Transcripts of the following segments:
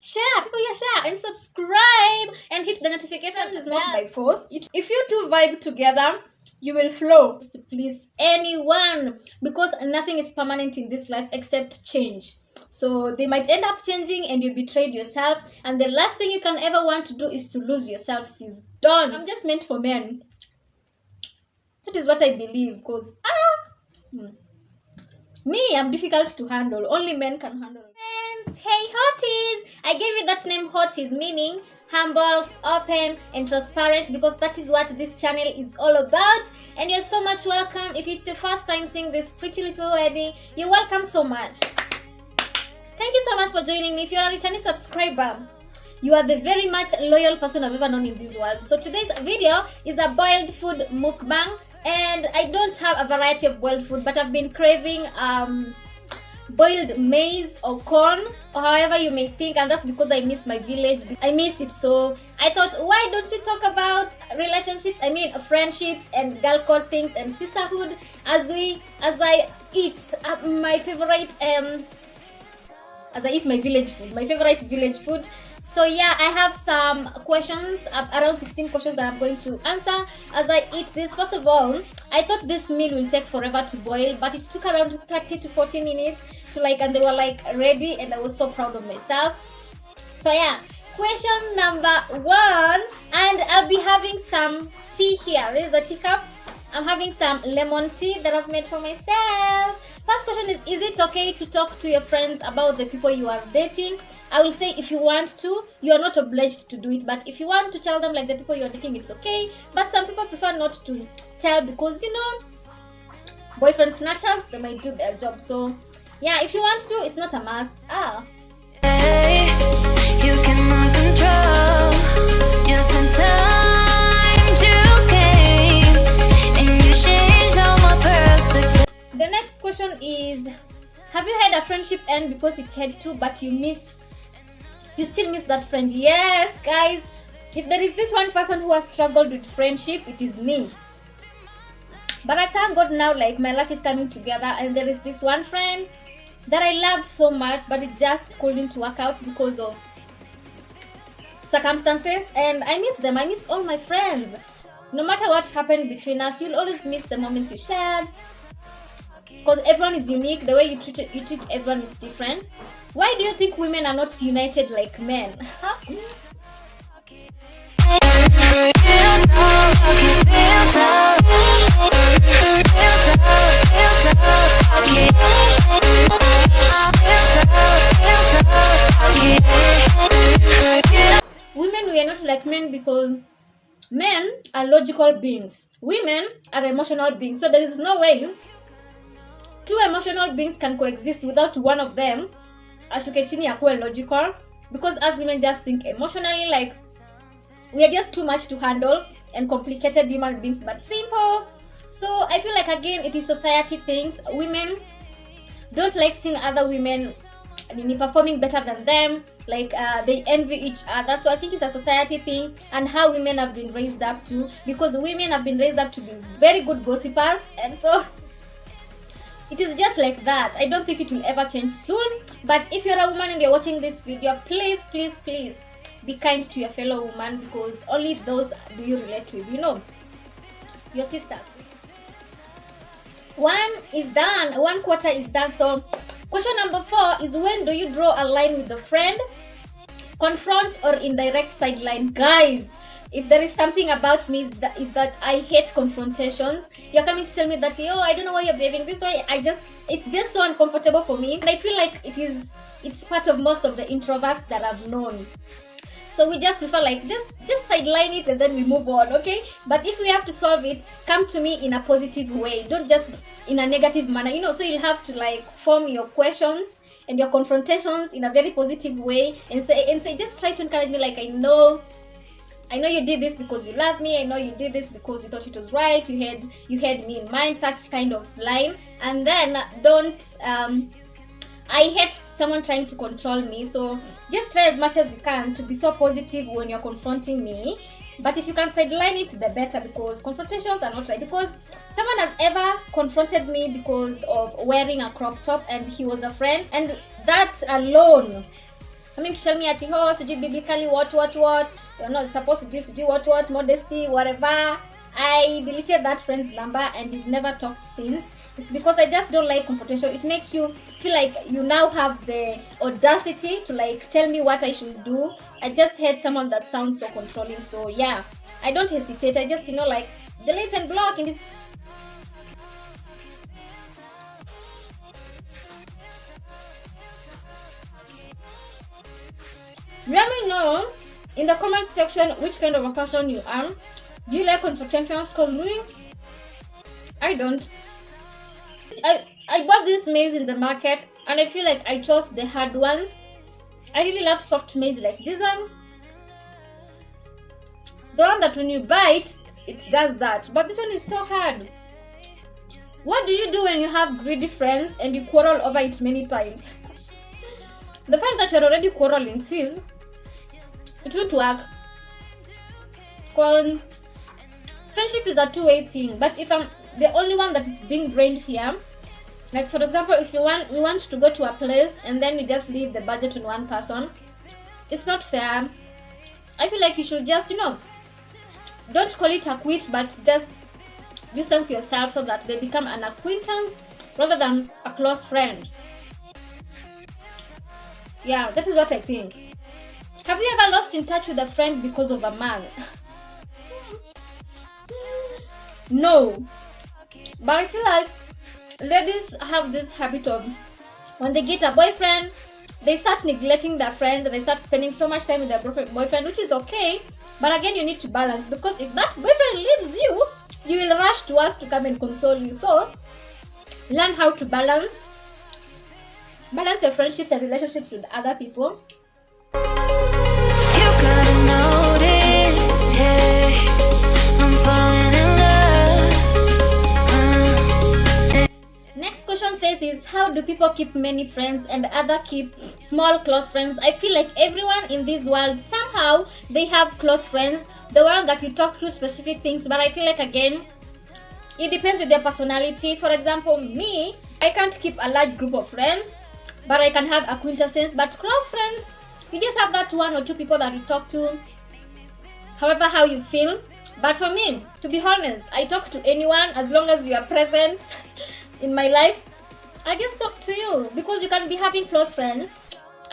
Share, people, yeah, share and subscribe and hit the notification. Is not by force. If you two vibe together, you will flow to please anyone, because nothing is permanent in this life except change. So they might end up changing and you betrayed yourself, and the last thing you can ever want to do is to lose yourself. Sis, don't. I'm just meant for men. That is what I believe, because me, I'm difficult to handle. Only men can handle. Friends, hey hotties! I gave you that name hotties, meaning humble, open, and transparent, because that is what this channel is all about. And you're so much welcome. If it's your first time seeing this pretty little lady, you're welcome so much. Thank you so much for joining me. If you're a returning subscriber, you are the very much loyal person I've ever known in this world. So today's video is a boiled food mukbang. And I don't have a variety of boiled food, but I've been craving boiled maize or corn, or however you may think, and that's because I miss my village. I miss it. So I thought, why don't you talk about relationships, I mean friendships and girl code things and sisterhood as I eat my favorite my favorite village food. So yeah, I have some questions, around 16 questions that I'm going to answer as I eat this. First of all, I thought this meal will take forever to boil, but it took around 30 to 40 minutes to and they were ready, and I was so proud of myself. So yeah, question number 1, and I'll be having some tea here. This is a teacup. I'm having some lemon tea that I've made for myself. First question is it okay to talk to your friends about the people you are dating? I will say if you want to, you are not obliged to do it, but if you want to tell them the people you are dating, it's okay. But some people prefer not to tell because, boyfriend snatchers, they might do their job. So yeah, if you want to, it's not a must. Hey, you cannot control your time to came, and you changed all my perspective. The next question is, have you had a friendship end because it had to, but you still miss that friend? Yes, guys. If there is this one person who has struggled with friendship, it is me. But I thank God now, my life is coming together, and there is this one friend that I loved so much, but it just couldn't work out because of circumstances, and I miss them. I miss all my friends. No matter what happened between us, you'll always miss the moments you shared, because everyone is unique. The way you treat everyone is different. Why do you think women are not united like men? Women, we are not like men because men are logical beings. Women are emotional beings. So there is no way two emotional beings can coexist without one of them ashuke chini akuwe logical, because as women just think emotionally, we are just too much to handle and complicated human beings, but simple. So I feel again, it is society things. Women don't like seeing other women performing better than them, they envy each other. So I think it's a society thing, and how women have been raised up to, because women have been raised up to be very good gossipers, and so it is just like that. I don't think it will ever change soon. But if you're a woman and you're watching this video, please, please, please be kind to your fellow woman, because only those do you relate with, your sisters. 1 is done, 1 quarter is done. So question number 4 is, when do you draw a line with the friend? Confront or indirect sideline? Guys, if there is something about me is that I hate confrontations. You're coming to tell me that, I don't know why you're behaving this way. It's just so uncomfortable for me, and I feel it's part of most of the introverts that I've known. So we just prefer just sideline it and then we move on, okay? But if we have to solve it, come to me in a positive way. Don't just in a negative manner, so you'll have to form your questions and your confrontations in a very positive way, and say just try to encourage me, I know you did this because you love me. I know you did this because you thought it was right. You had me in mind, such kind of line. And then don't I hate someone trying to control me. So just try as much as you can to be so positive when you're confronting me. But if you can sideline it, the better, because confrontations are not right. Because someone has ever confronted me because of wearing a crop top, and he was a friend, and that alone coming to tell me at oh, so you biblically what, you're not supposed to do what, modesty, whatever. I deleted that friend's number and we've never talked since. It's because I just don't like confrontation. It makes you feel like you now have the audacity to like tell me what I should do. I just hate someone that sounds so controlling. So yeah, I don't hesitate. I just, like delete and block, and it's let me know in the comment section which kind of a person you are. Do you like confrontations? Cause me, I don't. I bought this maize in the market and I feel like I chose the hard ones. I really love soft maize like this one. The one that when you bite, it does that. But this one is so hard. What do you do when you have greedy friends and you quarrel over it many times? The fact that you're already quarreling, sis, it won't work. Because friendship is a two-way thing. But if I'm the only one that is being drained here, like for example, if we want to go to a place and then we just leave the budget on one person, it's not fair. I feel like you should just, don't call it a quit, but just distance yourself so that they become an acquaintance rather than a close friend. Yeah, that is what I think. Have you ever lost in touch with a friend because of a man? No. But I feel like ladies have this habit of when they get a boyfriend, they start neglecting their friend, they start spending so much time with their boyfriend, which is okay. But again, you need to balance, because if that boyfriend leaves you, you will rush to us to come and console you. So learn how to balance your friendships and relationships with other people. You gotta notice, hey, I'm falling in love. Next question says is, how do people keep many friends and other keep small close friends? I feel like everyone in this world, somehow they have close friends, the one that you talk to specific things. But I feel like, again, it depends with their personality. For example, me, I can't keep a large group of friends, but I can have acquaintances. But close friends, you just have that one or two people that you talk to, however how you feel. But for me, to be honest, I talk to anyone as long as you are present in my life. I just talk to you, because you can be having close friends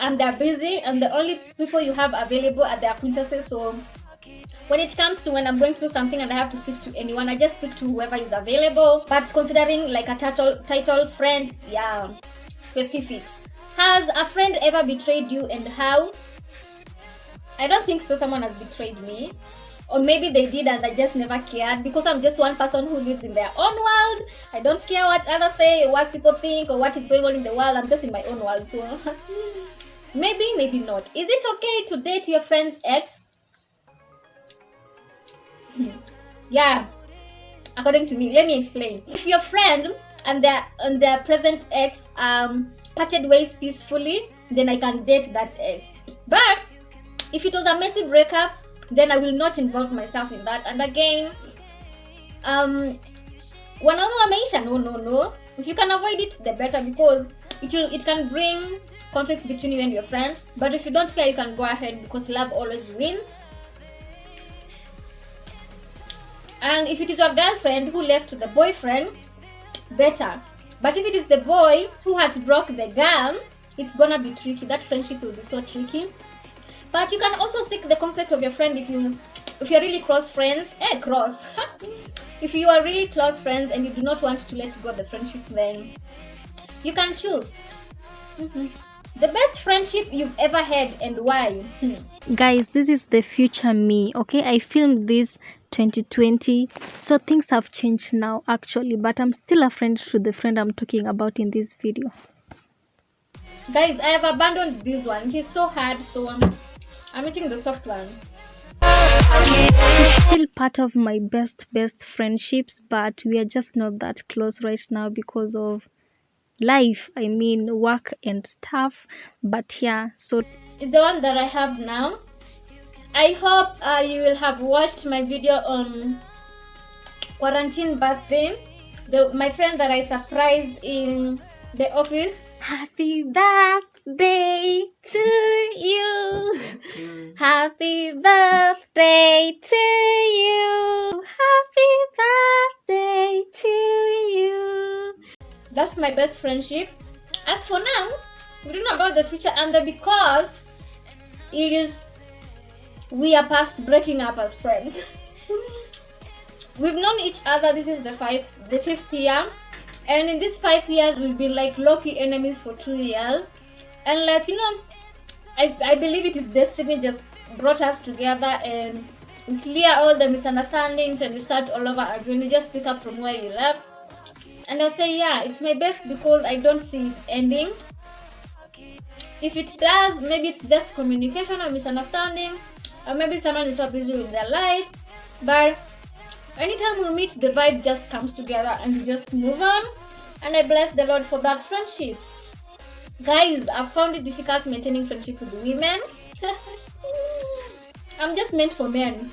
and they're busy and the only people you have available are the acquaintances. So when it comes to when I'm going through something and I have to speak to anyone, I just speak to whoever is available. But considering like a title friend, yeah, specifics. Has a friend ever betrayed you and how? I don't think so. Someone has betrayed me. Or maybe they did and I just never cared, because I'm just one person who lives in their own world. I don't care what others say, what people think, or what is going on in the world. I'm just in my own world. So maybe not. Is it okay to date your friend's ex? Yeah, according to me. Let me explain. If your friend and their present ex parted ways peacefully, then I can date that ex. But if it was a messy breakup, then I will not involve myself in that. And again, no. If you can avoid it, the better, because it can bring conflicts between you and your friend. But if you don't care, you can go ahead, because love always wins. And if it is your girlfriend who left the boyfriend, better. But if it is the boy who had broke the girl, it's gonna be tricky. That friendship will be so tricky. But you can also seek the consent of your friend if you're really close friends. If you are really close friends and you do not want to let go of the friendship, then you can choose. The best friendship you've ever had and why? Guys, this is the future me. Okay, I filmed this 2020, so things have changed now actually, but I'm still a friend to the friend I'm talking about in this video. Guys, I have abandoned this one. He's so hard, so I'm eating the soft one. It's still part of my best friendships, but we are just not that close right now because of life. I mean, work and stuff. But yeah, so it's the one that I have now. I hope you will have watched my video on quarantine birthday. My friend that I surprised in the office. Happy birthday birthday to you. Happy birthday to you. Happy birthday to you. That's my best friendship. As for now, we don't know about the future and because we are past breaking up as friends. We've known each other. This is the fifth year, and in these 5 years we've been like low-key enemies for 2 years, and like I believe it is destiny just brought us together, and we clear all the misunderstandings and we start all over again. We just pick up from where we left, and I'll say yeah, it's my best because I don't see it ending. If it does, maybe it's just communication or misunderstanding, or maybe someone is so busy with their life, but anytime we meet, the vibe just comes together and we just move on, and I bless the Lord for that friendship. Guys, I've found it difficult maintaining friendship with women. I'm just meant for men.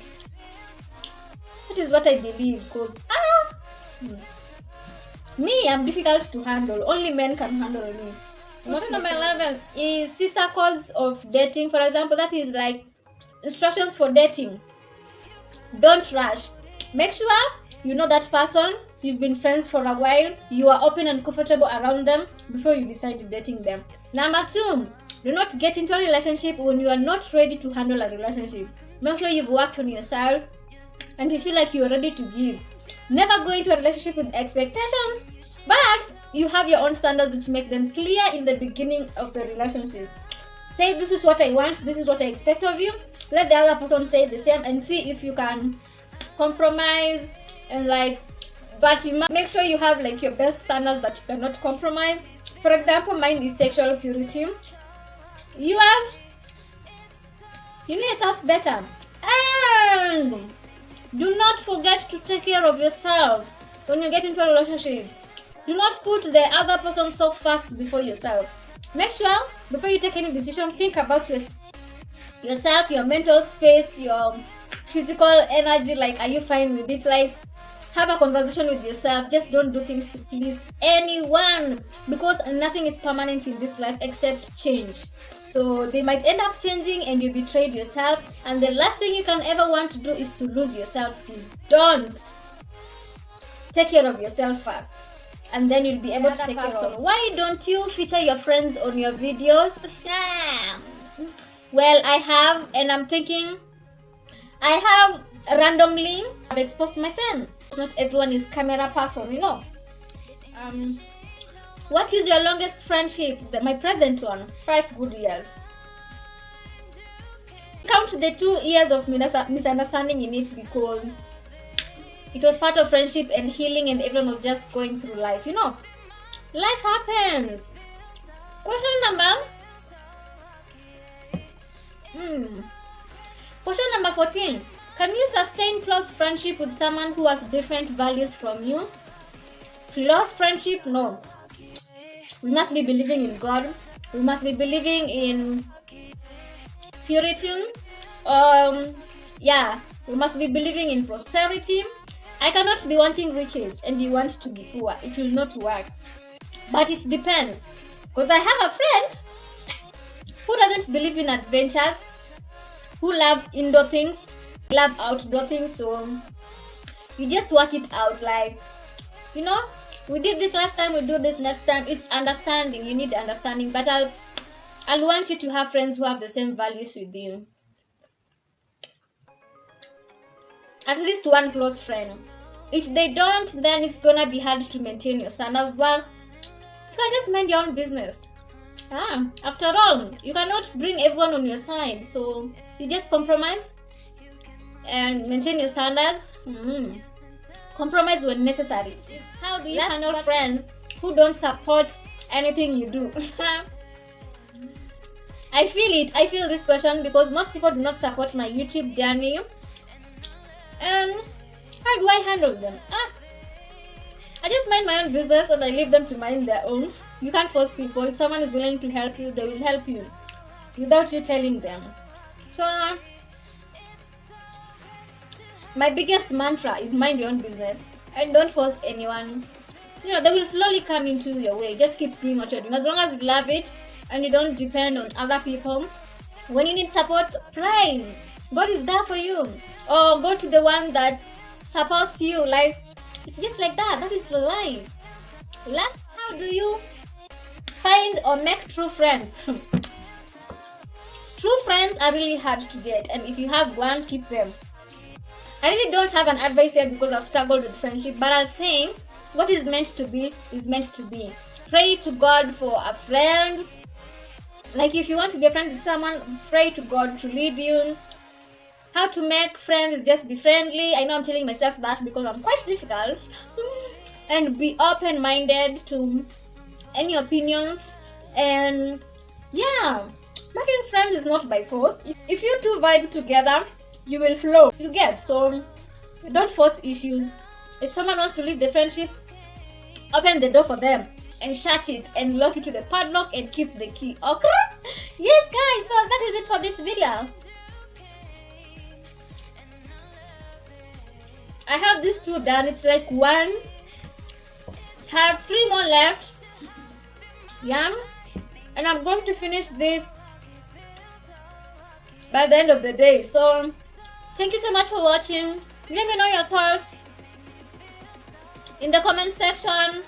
That is what I believe, because me, I'm difficult to handle. Only men can handle me. Question number 11 is sister codes of dating. For example, that is like instructions for dating. Don't rush. Make sure you know that person, you've been friends for a while, you are open and comfortable around them before you decide dating them. Number 2, do not get into a relationship when you are not ready to handle a relationship. Make sure you've worked on yourself and you feel like you're ready to give. Never go into a relationship with expectations, but you have your own standards which make them clear in the beginning of the relationship. Say, this is what I want, this is what I expect of you. Let the other person say the same and see if you can compromise, and but you must make sure you have like your best standards that you cannot compromise. For example, mine is sexual purity. Yours, you know yourself better, and do not forget to take care of yourself when you get into a relationship. Do not put the other person so first before yourself. Make sure before you take any decision, think about yourself, your mental space, your physical energy. Like, are you fine with it? Like, have a conversation with yourself. Just don't do things to please anyone, because nothing is permanent in this life except change. So they might end up changing and you betrayed yourself, and the last thing you can ever want to do is to lose yourself. Sis, don't. Take care of yourself first, and then you'll be able to take care of. Why don't you feature your friends on your videos? Well, I have, and I'm thinking I have randomly I've exposed my friend. Not everyone is camera person, you know. What is your longest friendship? My present one, 5 good years. Count the 2 years of misunderstanding in it, because it was part of friendship and healing, and everyone was just going through life, you know. Life happens. Question number 14. Can you sustain close friendship with someone who has different values from you? Close friendship? No. We must be believing in God. We must be believing in purity. We must be believing in prosperity. I cannot be wanting riches and you want to be poor. It will not work. But it depends. Because I have a friend who doesn't believe in adventures, who loves indoor things, love outdoor things. So you just work it out. Like, you know, we did this last time, we do this next time. It's understanding. You need understanding. But I'll want you to have friends who have the same values with you. At least one close friend. If they don't, then it's gonna be hard to maintain your standards. But you can just mind your own business. After all, you cannot bring everyone on your side. So you just compromise and maintain your standards. Compromise when necessary. How do you handle friends who don't support anything you do? I feel this question because most people do not support my YouTube journey. And how do I handle them? I just mind my own business and I leave them to mind their own. You can't force people. If someone is willing to help you, they will help you without you telling them. So my biggest mantra is mind your own business and don't force anyone. You know, they will slowly come into your way. Just keep doing what you're doing. As long as you love it and you don't depend on other people. When you need support, pray. God is there for you. Or go to the one that supports you. Like, it's just like that. That is life. Last, how do you find or make true friends? True friends are really hard to get, and if you have one, keep them. I really don't have an advice here because I've struggled with friendship, but I'm saying what is meant to be is meant to be. Pray to God for a friend. Like, if you want to be a friend with someone, pray to God to lead you. How to make friends is just be friendly. I know I'm telling myself that because I'm quite difficult. And be open-minded to any opinions. And yeah, making friends is not by force. If you two vibe together, you will flow. You get, so don't force issues. If someone wants to leave the friendship, open the door for them and shut it and lock it to the padlock and keep the key. Okay? Yes, guys, so that is it for this video. I have these two done. It's like one. Have 3 more left. Yeah, and I'm going to finish this by the end of the day. So thank you so much for watching. Let me know your thoughts in the comment section.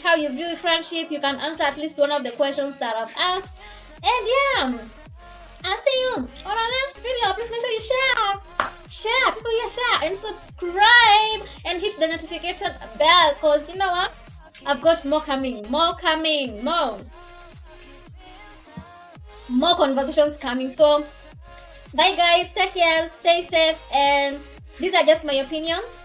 How you view friendship. You can answer at least one of the questions that I've asked. And yeah, I'll see you on our next video. Please make sure you share, people, yeah, share and subscribe and hit the notification bell, because you know what, I've got more coming, more conversations coming. So bye guys, take care, stay safe, and these are just my opinions.